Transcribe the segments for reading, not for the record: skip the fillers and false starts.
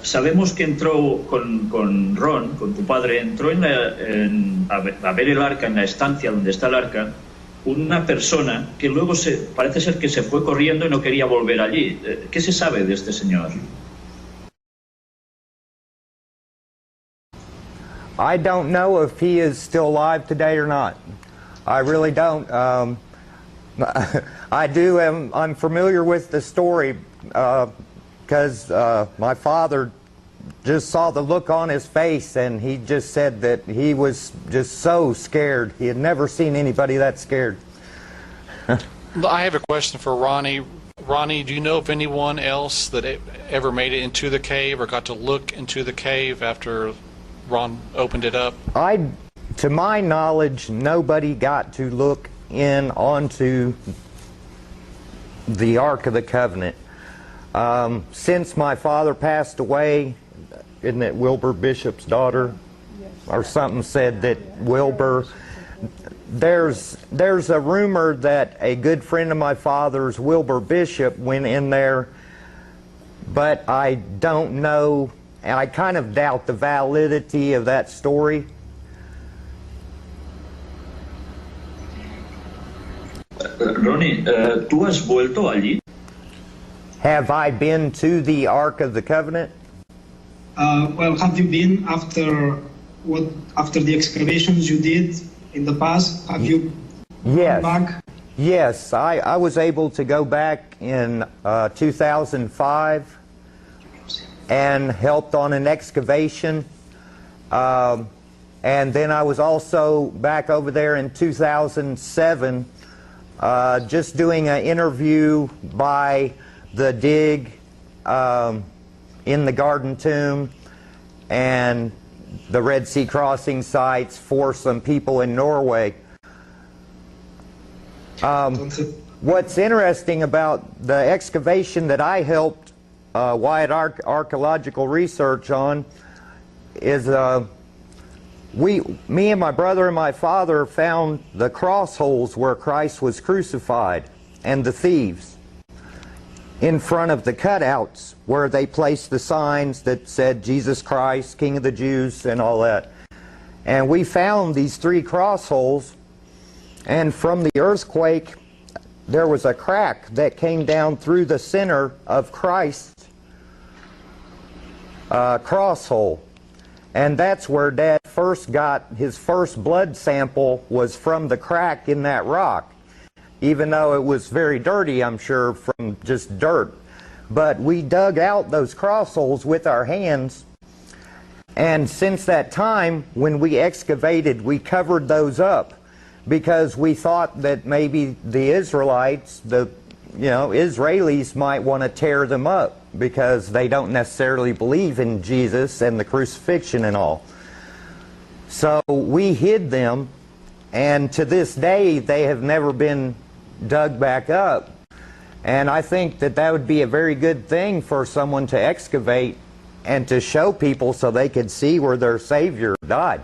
sabemos que entró con Ron, con tu padre, entró a ver el arca en la estancia donde está el arca, una persona que luego parece ser que se fue corriendo y no quería volver allí. ¿Qué se sabe de este señor? I don't know if he is still alive today or not. I really don't. I'm familiar with the story because my father just saw the look on his face, and he just said that he was just so scared. He had never seen anybody that scared. I have a question for Ronnie. Ronnie, do you know of anyone else that ever made it into the cave or got to look into the cave after Ron opened it up? To my knowledge, nobody got to look in onto the Ark of the Covenant. Since my father passed away, isn't it Wilbur Bishop's daughter? Yes. Or something said that Wilbur... There's a rumor that a good friend of my father's, Wilbur Bishop, went in there, but I don't know, and I kind of doubt the validity of that story. Ronnie, ¿tú has vuelto allí? Have I been to the Ark of the Covenant? Well, have you been after the excavations you did in the past? Have you Yes. gone back? Yes, I was able to go back in 2005 and helped on an excavation. And then I was also back over there in 2007 just doing an interview by the dig in the Garden Tomb and the Red Sea crossing sites for some people in Norway. What's interesting about the excavation that I helped Wyatt Archaeological Research on is me and my brother and my father found the cross holes where Christ was crucified and the thieves in front of the cutouts where they placed the signs that said Jesus Christ, King of the Jews, and all that. And we found these 3 cross holes, and from the earthquake there was a crack that came down through the center of Christ's cross hole. And that's where Dad first got his first blood sample, was from the crack in that rock. Even though it was very dirty, I'm sure, from just dirt. But we dug out those cross holes with our hands, and since that time, when we excavated, we covered those up because we thought that maybe the Israelites, Israelis might want to tear them up because they don't necessarily believe in Jesus and the crucifixion and all. So we hid them, and to this day they have never been dug back up. And I think that that would be a very good thing for someone to excavate and to show people so they could see where their Savior died.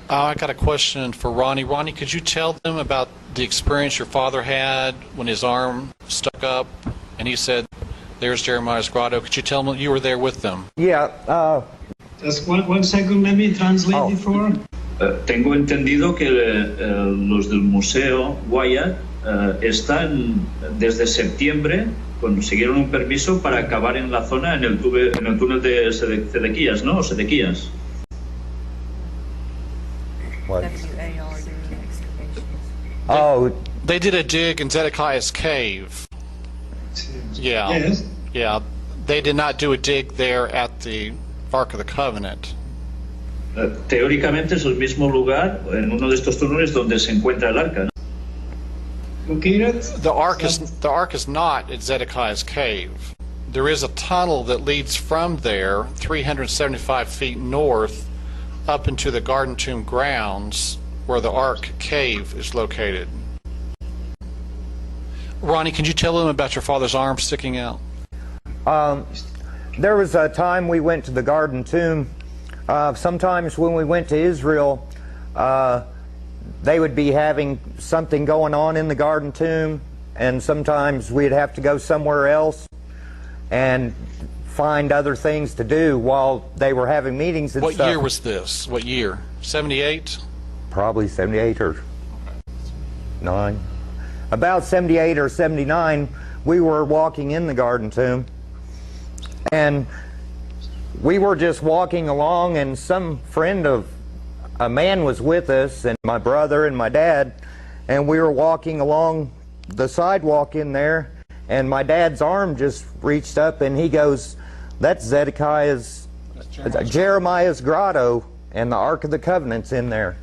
I got a question for Ronnie. Ronnie, could you tell them about the experience your father had when his arm stuck up and he said, "There's Jeremiah's grotto"? Could you tell them you were there with them? Yeah. Just one second, let me translate it for. Tengo entendido que los del Museo Wyatt están desde septiembre, consiguieron un permiso para acabar en la zona, en el túnel de Sedequías, ¿no? O Sedequías. What? WAR doing excavations. Oh. They did a dig in Zedekiah's cave. Yeah. Yes. Yeah. They did not do a dig there at the Ark of the Covenant. Teóricamente es el mismo lugar, en uno de estos túneles donde se encuentra el arca, ¿no? Located? The ark is not at Zedekiah's cave. There is a tunnel that leads from there 375 feet north up into the Garden Tomb grounds where the Ark cave is located. Ronnie, can you tell them about your father's arm sticking out? There was a time we went to the Garden Tomb. Sometimes when we went to Israel, they would be having something going on in the Garden Tomb, and sometimes we'd have to go somewhere else. and find other things to do while they were having meetings and What stuff. year was this? What year? 78? Probably 78 or 9. About 78 or 79, we were walking in the garden tomb, and we were just walking along, and some friend of a man was with us, and my brother and my dad, and we were walking along the sidewalk in there, and my dad's arm just reached up, and he goes, "That's Jeremiah's grotto, and the Ark of the Covenant's in there."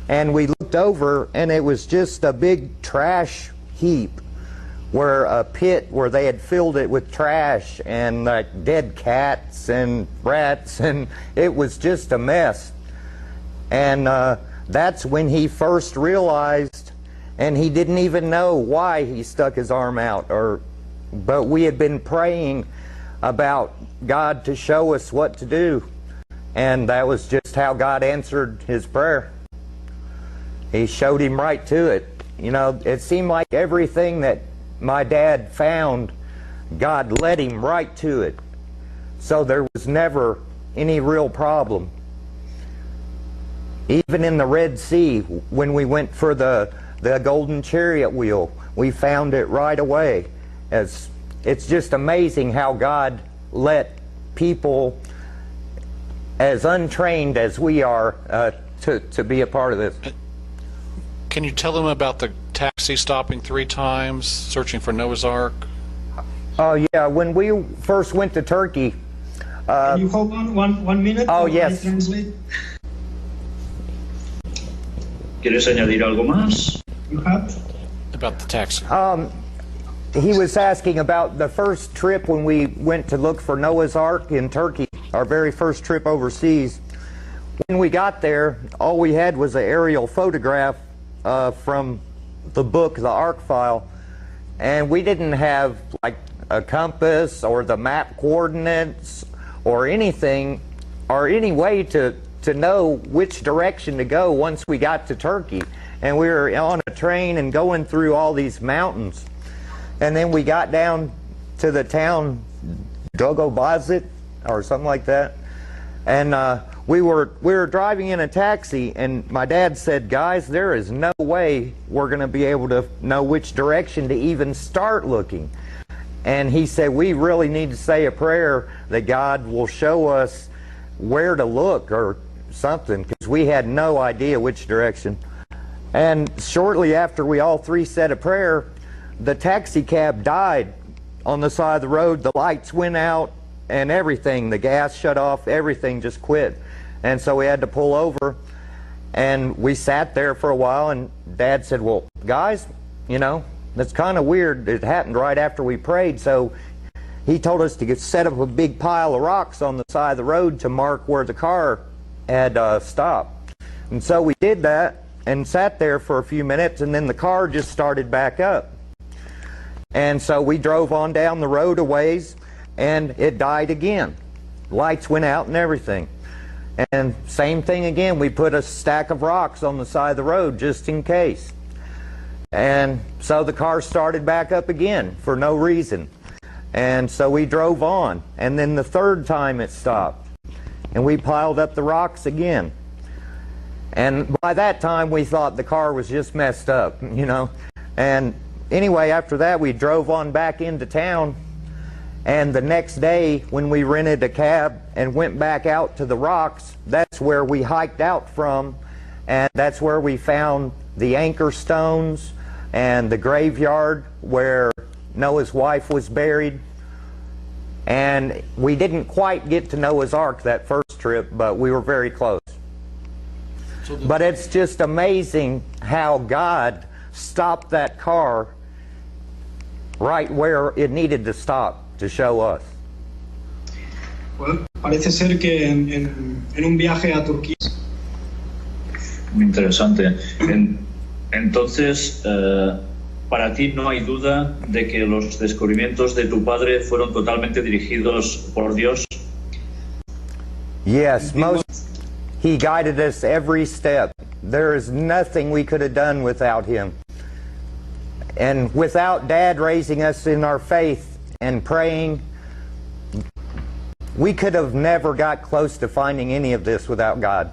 And we looked over, and it was just a big trash heap, where a pit where they had filled it with trash and like dead cats and rats, and it was just a mess. And that's when he first realized, and he didn't even know why he stuck his arm out, but we had been praying about God to show us what to do, and that was just how God answered his prayer. He showed him right to it. You know, it seemed like everything that my dad found, God led him right to it. So there was never any real problem. Even in the Red Sea, when we went for the golden chariot wheel, we found it right away. It's just amazing how God let people as untrained as we are to be a part of this. Can you tell them about the taxi stopping 3 times, searching for Noah's Ark? Oh yeah, when we first went to Turkey. Can you hold on one minute? Oh, while yes. I translate? ¿Quieres añadir algo más? You have? About the taxi. He was asking about the first trip when we went to look for Noah's Ark in Turkey, our very first trip overseas. When we got there, all we had was an aerial photograph from the book, the Ark file, and we didn't have like a compass or the map coordinates or anything, or any way to know which direction to go once we got to Turkey. And we were on a train and going through all these mountains. And then we got down to the town Dogobazit or something like that. And we were driving in a taxi, and my dad said, "Guys, there is no way we're going to be able to know which direction to even start looking." And he said, "We really need to say a prayer that God will show us where to look or something," because we had no idea which direction. And shortly after we all three said a prayer, the taxi cab died on the side of the road. The lights went out and everything. The gas shut off. Everything just quit. And so we had to pull over. And we sat there for a while, and Dad said, "Well, guys, you know, that's kind of weird. It happened right after we prayed." So he told us to set up a big pile of rocks on the side of the road to mark where the car had stopped. And so we did that and sat there for a few minutes, and then the car just started back up. And so we drove on down the road a ways, and it died again. Lights went out and everything. And same thing again, we put a stack of rocks on the side of the road just in case. And so the car started back up again for no reason. And so we drove on, and then the third time it stopped, and we piled up the rocks again. And by that time we thought the car was just messed up, you know. And anyway, after that we drove on back into town, and the next day when we rented a cab and went back out to the rocks, that's where we hiked out from, and that's where we found the anchor stones and the graveyard where Noah's wife was buried. And we didn't quite get to Noah's Ark that first trip, but we were very close. But it's just amazing how God stopped that car right where it needed to stop to show us. Well, parece ser que en un viaje a Turquía. Muy interesante. Entonces, para ti no hay duda de que los descubrimientos de tu padre fueron totalmente dirigidos por Dios. Yes, he guided us every step. There is nothing we could have done without him. And without Dad raising us in our faith and praying We could have never got close to finding any of this without God.